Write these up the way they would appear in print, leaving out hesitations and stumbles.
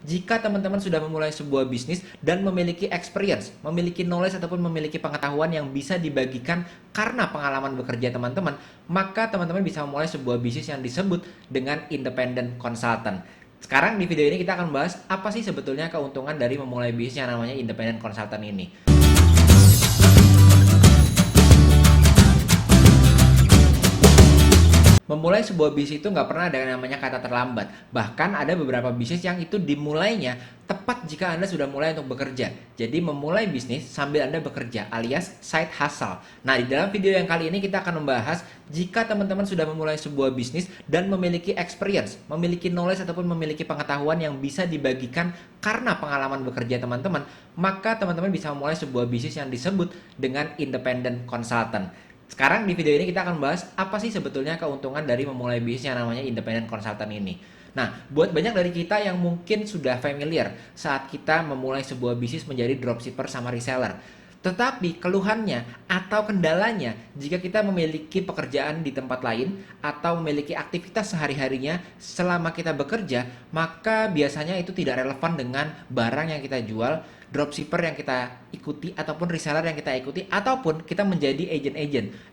jika teman-teman sudah memulai sebuah bisnis dan memiliki experience, memiliki knowledge ataupun memiliki pengetahuan yang bisa dibagikan karena pengalaman bekerja teman-teman, maka teman-teman bisa memulai sebuah bisnis yang disebut dengan independent consultant. Sekarang di video ini kita akan bahas apa sih sebetulnya keuntungan dari memulai bisnis yang namanya independent consultant ini. Memulai sebuah bisnis itu nggak pernah ada yang namanya kata terlambat. Bahkan ada beberapa bisnis yang itu dimulainya tepat jika Anda sudah mulai untuk bekerja. Jadi memulai bisnis sambil Anda bekerja alias side hustle. Nah, di dalam video yang kali ini kita akan membahas jika teman-teman sudah memulai sebuah bisnis dan memiliki experience, memiliki knowledge ataupun memiliki pengetahuan yang bisa dibagikan karena pengalaman bekerja teman-teman, maka teman-teman bisa memulai sebuah bisnis yang disebut dengan independent consultant. Sekarang di video ini kita akan bahas apa sih sebetulnya keuntungan dari memulai bisnis yang namanya independent consultant ini. Nah, buat banyak dari kita yang mungkin sudah familiar saat kita memulai sebuah bisnis menjadi dropshipper sama reseller. Tetapi keluhannya atau kendalanya jika kita memiliki pekerjaan di tempat lain atau memiliki aktivitas sehari-harinya selama kita bekerja, maka biasanya itu tidak relevan dengan barang yang kita jual, dropshipper yang kita ikuti ataupun reseller yang kita ikuti, ataupun kita menjadi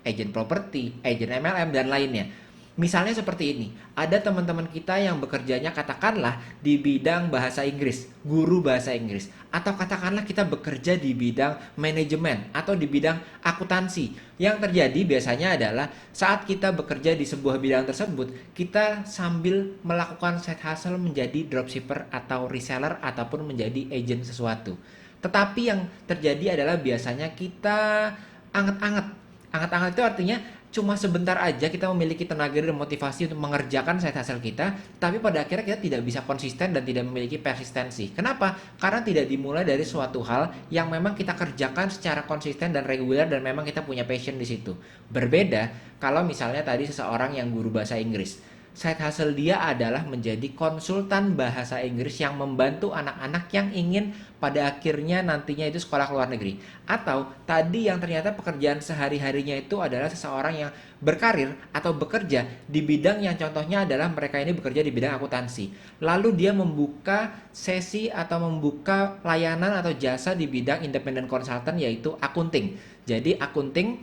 agen properti, agen MLM dan lainnya. Misalnya seperti ini, ada teman-teman kita yang bekerjanya katakanlah di bidang bahasa Inggris, guru bahasa Inggris, atau katakanlah kita bekerja di bidang manajemen atau di bidang akuntansi. Yang terjadi biasanya adalah saat kita bekerja di sebuah bidang tersebut, kita sambil melakukan side hustle menjadi dropshipper atau reseller ataupun menjadi agent sesuatu. Tetapi yang terjadi adalah biasanya kita anget-anget. Anget-anget itu artinya cuma sebentar aja kita memiliki tenaga dan motivasi untuk mengerjakan side hustle kita, tapi pada akhirnya kita tidak bisa konsisten dan tidak memiliki persistensi. Kenapa? Karena tidak dimulai dari suatu hal yang memang kita kerjakan secara konsisten dan reguler dan memang kita punya passion di situ. Berbeda kalau misalnya tadi seseorang yang guru bahasa Inggris. Side hustle dia adalah menjadi konsultan bahasa Inggris yang membantu anak-anak yang ingin pada akhirnya nantinya itu sekolah ke luar negeri. Atau tadi yang ternyata pekerjaan sehari-harinya itu adalah seseorang yang berkarir atau bekerja di bidang yang contohnya adalah mereka ini bekerja di bidang akuntansi. Lalu dia membuka sesi atau membuka layanan atau jasa di bidang independent consultant yaitu akunting. Jadi akunting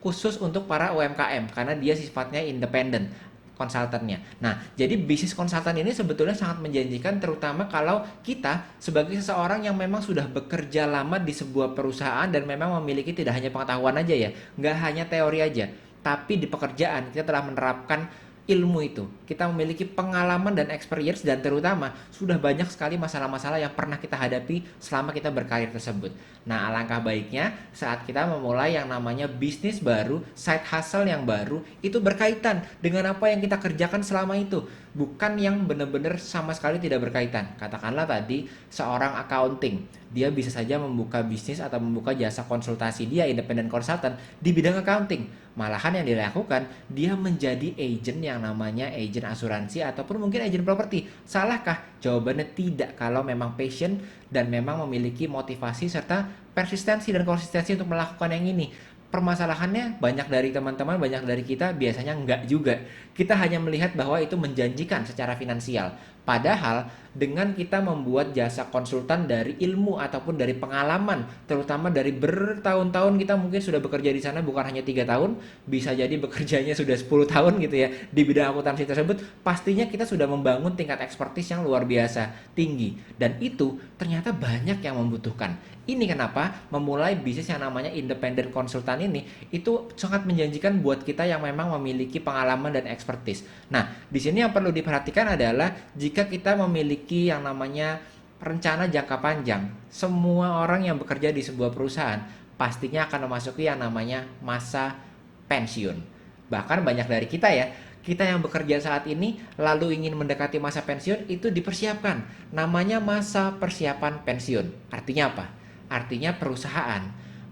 khusus untuk para UMKM karena dia sifatnya independen konsultannya. Nah, jadi bisnis konsultan ini sebetulnya sangat menjanjikan terutama kalau kita sebagai seseorang yang memang sudah bekerja lama di sebuah perusahaan dan memang memiliki tidak hanya pengetahuan aja ya, nggak hanya teori aja, tapi di pekerjaan kita telah menerapkan ilmu itu. Kita memiliki pengalaman dan experience dan terutama sudah banyak sekali masalah-masalah yang pernah kita hadapi selama kita berkarir tersebut. Nah, alangkah baiknya saat kita memulai yang namanya bisnis baru, side hustle yang baru, itu berkaitan dengan apa yang kita kerjakan selama itu. Bukan yang benar-benar sama sekali tidak berkaitan. Katakanlah tadi seorang accounting, dia bisa saja membuka bisnis atau membuka jasa konsultasi dia independent consultant di bidang accounting. Malahan yang dilakukan, dia menjadi agent yang namanya agent asuransi ataupun mungkin agent properti. Salahkah? Jawabannya tidak kalau memang passion dan memang memiliki motivasi serta persistensi dan konsistensi untuk melakukan yang ini. Permasalahannya banyak dari teman-teman, banyak dari kita biasanya enggak juga. Kita hanya melihat bahwa itu menjanjikan secara finansial. Padahal dengan kita membuat jasa konsultan dari ilmu ataupun dari pengalaman, terutama dari bertahun-tahun kita mungkin sudah bekerja di sana bukan hanya 3 tahun, bisa jadi bekerjanya sudah 10 tahun gitu ya di bidang akuntansi tersebut, pastinya kita sudah membangun tingkat ekspertis yang luar biasa tinggi. Dan itu ternyata banyak yang membutuhkan. Ini kenapa memulai bisnis yang namanya independent konsultan ini itu sangat menjanjikan buat kita yang memang memiliki pengalaman dan expertise. Nah, di sini yang perlu diperhatikan adalah jika kita memiliki yang namanya rencana jangka panjang, semua orang yang bekerja di sebuah perusahaan pastinya akan memasuki yang namanya masa pensiun. Bahkan banyak dari kita yang bekerja saat ini lalu ingin mendekati masa pensiun itu dipersiapkan. Namanya masa persiapan pensiun. Artinya apa? Artinya perusahaan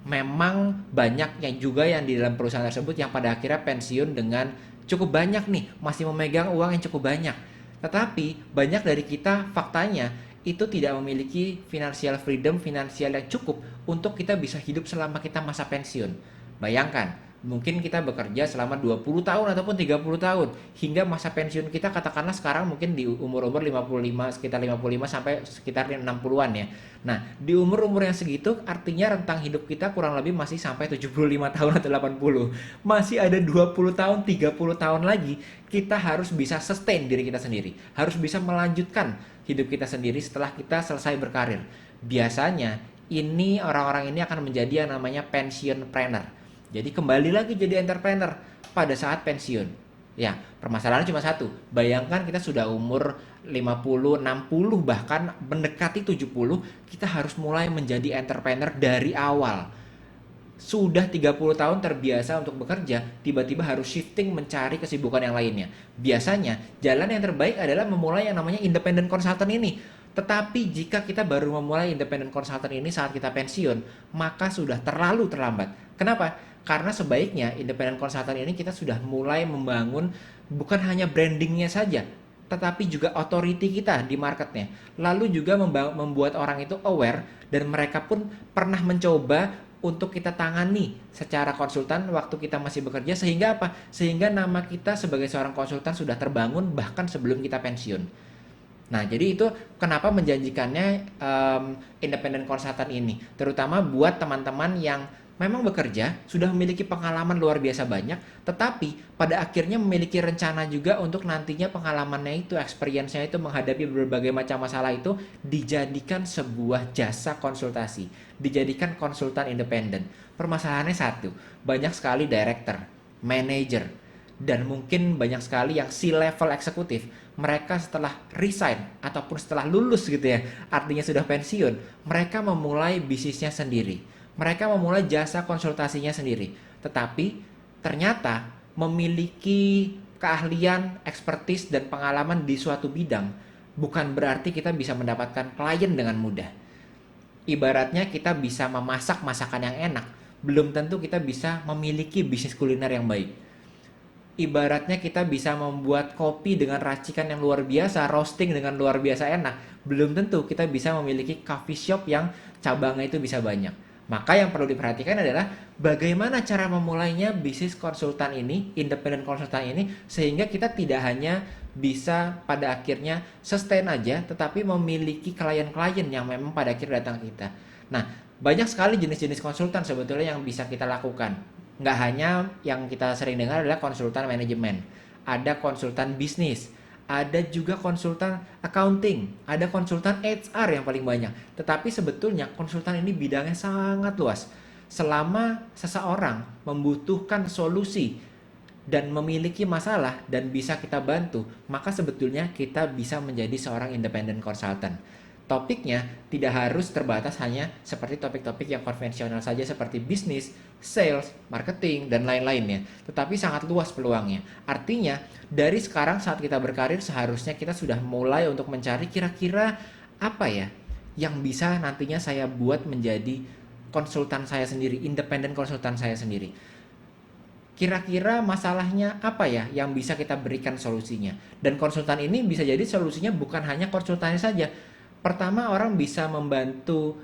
memang banyak yang juga yang di dalam perusahaan tersebut yang pada akhirnya pensiun dengan cukup banyak nih, masih memegang uang yang cukup banyak. Tetapi banyak dari kita faktanya itu tidak memiliki financial freedom, finansial yang cukup untuk kita bisa hidup selama kita masa pensiun. Bayangkan, Mungkin kita bekerja selama 20 tahun ataupun 30 tahun hingga masa pensiun kita, katakanlah sekarang mungkin di umur-umur 55, sekitar 55 sampai sekitar 60-an ya. Nah, di umur-umur yang segitu artinya rentang hidup kita kurang lebih masih sampai 75 tahun atau 80. Masih ada 20 tahun, 30 tahun lagi kita harus bisa sustain diri kita sendiri. Harus bisa melanjutkan hidup kita sendiri setelah kita selesai berkarir. Biasanya ini orang-orang ini akan menjadi yang namanya pension planner. Jadi kembali lagi jadi entrepreneur pada saat pensiun. Ya, permasalahannya cuma satu. Bayangkan kita sudah umur 50, 60, bahkan mendekati 70, kita harus mulai menjadi entrepreneur dari awal. Sudah 30 tahun terbiasa untuk bekerja, tiba-tiba harus shifting mencari kesibukan yang lainnya. Biasanya, jalan yang terbaik adalah memulai yang namanya independent consultant ini. Tetapi jika kita baru memulai independent consultant ini saat kita pensiun, maka sudah terlalu terlambat. Kenapa? Karena sebaiknya independent consultant ini kita sudah mulai membangun bukan hanya brandingnya saja, tetapi juga authority kita di marketnya. Lalu juga membuat orang itu aware dan mereka pun pernah mencoba untuk kita tangani secara konsultan waktu kita masih bekerja, sehingga apa? Sehingga nama kita sebagai seorang konsultan sudah terbangun bahkan sebelum kita pensiun. Nah, jadi itu kenapa menjanjikannya independent consultant ini, terutama buat teman-teman yang memang bekerja, sudah memiliki pengalaman luar biasa banyak, tetapi pada akhirnya memiliki rencana juga untuk nantinya pengalamannya itu, experience-nya itu menghadapi berbagai macam masalah itu dijadikan sebuah jasa konsultasi, dijadikan konsultan independen. Permasalahannya satu, banyak sekali director, manager, dan mungkin banyak sekali yang C-level eksekutif, mereka setelah resign ataupun setelah lulus gitu ya, artinya sudah pensiun, mereka memulai bisnisnya sendiri. Mereka memulai jasa konsultasinya sendiri. Tetapi ternyata memiliki keahlian, expertise, dan pengalaman di suatu bidang bukan berarti kita bisa mendapatkan klien dengan mudah. Ibaratnya kita bisa memasak masakan yang enak, belum tentu kita bisa memiliki bisnis kuliner yang baik. Ibaratnya kita bisa membuat kopi dengan racikan yang luar biasa, roasting dengan luar biasa enak, belum tentu kita bisa memiliki coffee shop yang cabangnya itu bisa banyak. Maka yang perlu diperhatikan adalah bagaimana cara memulainya bisnis konsultan ini, independent konsultan ini, sehingga kita tidak hanya bisa pada akhirnya sustain aja, tetapi memiliki klien-klien yang memang pada akhirnya datang ke kita. Nah, banyak sekali jenis-jenis konsultan sebetulnya yang bisa kita lakukan. Nggak hanya yang kita sering dengar adalah konsultan manajemen, ada konsultan bisnis, ada juga konsultan accounting, ada konsultan HR yang paling banyak. Tetapi sebetulnya konsultan ini bidangnya sangat luas. Selama seseorang membutuhkan solusi dan memiliki masalah dan bisa kita bantu, maka sebetulnya kita bisa menjadi seorang independent consultant. Topiknya tidak harus terbatas hanya seperti topik-topik yang konvensional saja seperti bisnis, sales, marketing, dan lain-lainnya. Tetapi sangat luas peluangnya. Artinya, dari sekarang saat kita berkarir seharusnya kita sudah mulai untuk mencari kira-kira apa ya yang bisa nantinya saya buat menjadi konsultan saya sendiri, independent konsultan saya sendiri. Kira-kira masalahnya apa ya yang bisa kita berikan solusinya. Dan konsultan ini bisa jadi solusinya bukan hanya konsultannya saja. Pertama, orang bisa membantu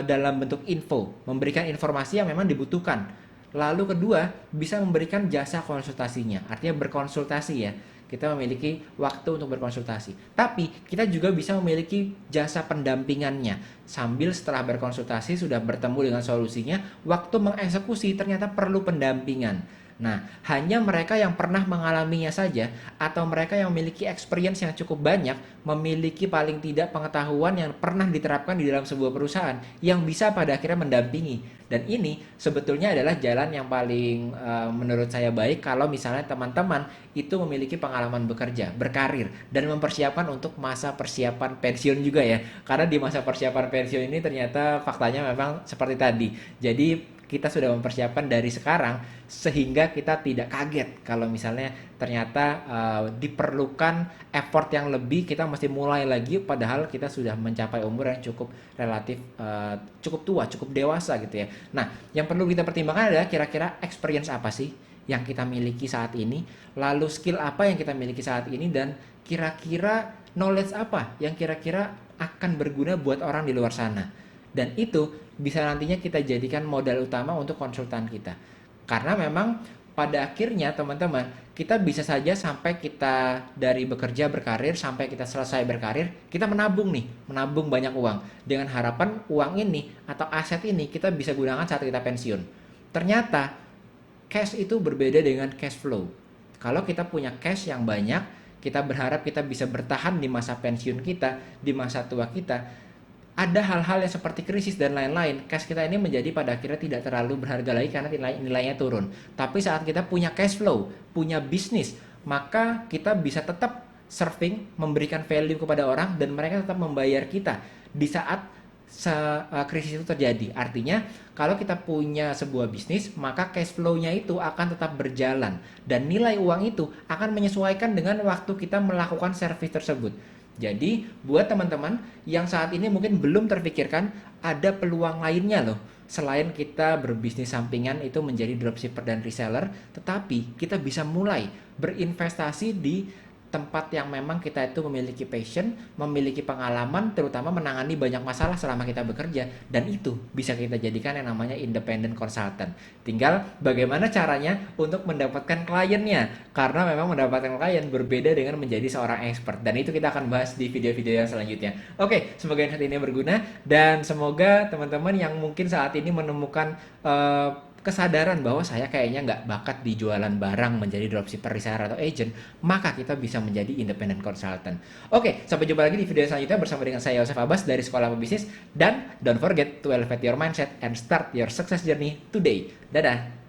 dalam bentuk info, memberikan informasi yang memang dibutuhkan. Lalu kedua, bisa memberikan jasa konsultasinya, artinya berkonsultasi ya. Kita memiliki waktu untuk berkonsultasi. Tapi kita juga bisa memiliki jasa pendampingannya. Sambil setelah berkonsultasi sudah bertemu dengan solusinya, waktu mengeksekusi ternyata perlu pendampingan. Nah, hanya mereka yang pernah mengalaminya saja atau mereka yang memiliki experience yang cukup banyak, memiliki paling tidak pengetahuan yang pernah diterapkan di dalam sebuah perusahaan yang bisa pada akhirnya mendampingi. Dan ini sebetulnya adalah jalan yang paling menurut saya baik kalau misalnya teman-teman itu memiliki pengalaman bekerja, berkarir, dan mempersiapkan untuk masa persiapan pensiun juga ya. Karena di masa persiapan pensiun ini ternyata faktanya memang seperti tadi. Jadi kita sudah mempersiapkan dari sekarang sehingga kita tidak kaget kalau misalnya ternyata diperlukan effort yang lebih, kita mesti mulai lagi padahal kita sudah mencapai umur yang cukup relatif cukup tua, cukup dewasa gitu ya. Nah, yang perlu kita pertimbangkan adalah kira-kira experience apa sih yang kita miliki saat ini, lalu skill apa yang kita miliki saat ini, dan kira-kira knowledge apa yang kira-kira akan berguna buat orang di luar sana. Dan itu bisa nantinya kita jadikan modal utama untuk konsultan kita. Karena memang pada akhirnya teman-teman, kita bisa saja sampai kita dari bekerja berkarir sampai kita selesai berkarir, kita menabung nih, menabung banyak uang dengan harapan uang ini atau aset ini kita bisa gunakan saat kita pensiun. Ternyata cash itu berbeda dengan cash flow. Kalau kita punya cash yang banyak, kita berharap kita bisa bertahan di masa pensiun kita, di masa tua kita. Ada hal-hal yang seperti krisis dan lain-lain, cash kita ini menjadi pada akhirnya tidak terlalu berharga lagi karena nilainya turun. Tapi saat kita punya cash flow, punya bisnis, maka kita bisa tetap serving, memberikan value kepada orang, dan mereka tetap membayar kita di saat krisis itu terjadi. Artinya, kalau kita punya sebuah bisnis, maka cash flow-nya itu akan tetap berjalan. Dan nilai uang itu akan menyesuaikan dengan waktu kita melakukan service tersebut. Jadi, buat teman-teman yang saat ini mungkin belum terpikirkan, ada peluang lainnya loh. Selain kita berbisnis sampingan itu menjadi dropshipper dan reseller, tetapi kita bisa mulai berinvestasi di tempat yang memang kita itu memiliki passion, memiliki pengalaman, terutama menangani banyak masalah selama kita bekerja, dan itu bisa kita jadikan yang namanya independent consultant. Tinggal bagaimana caranya untuk mendapatkan kliennya, karena memang mendapatkan klien berbeda dengan menjadi seorang expert, dan itu kita akan bahas di video-video yang selanjutnya. Oke, semoga insight ini berguna, dan semoga teman-teman yang mungkin saat ini menemukan kesadaran bahwa saya kayaknya nggak bakat di jualan barang menjadi dropshipper, reseller, atau agent, maka kita bisa menjadi independent consultant. Oke, sampai jumpa lagi di video selanjutnya bersama dengan saya Yosef Abbas dari Sekolah Pebisnis, dan don't forget to elevate your mindset and start your success journey today. Dadah!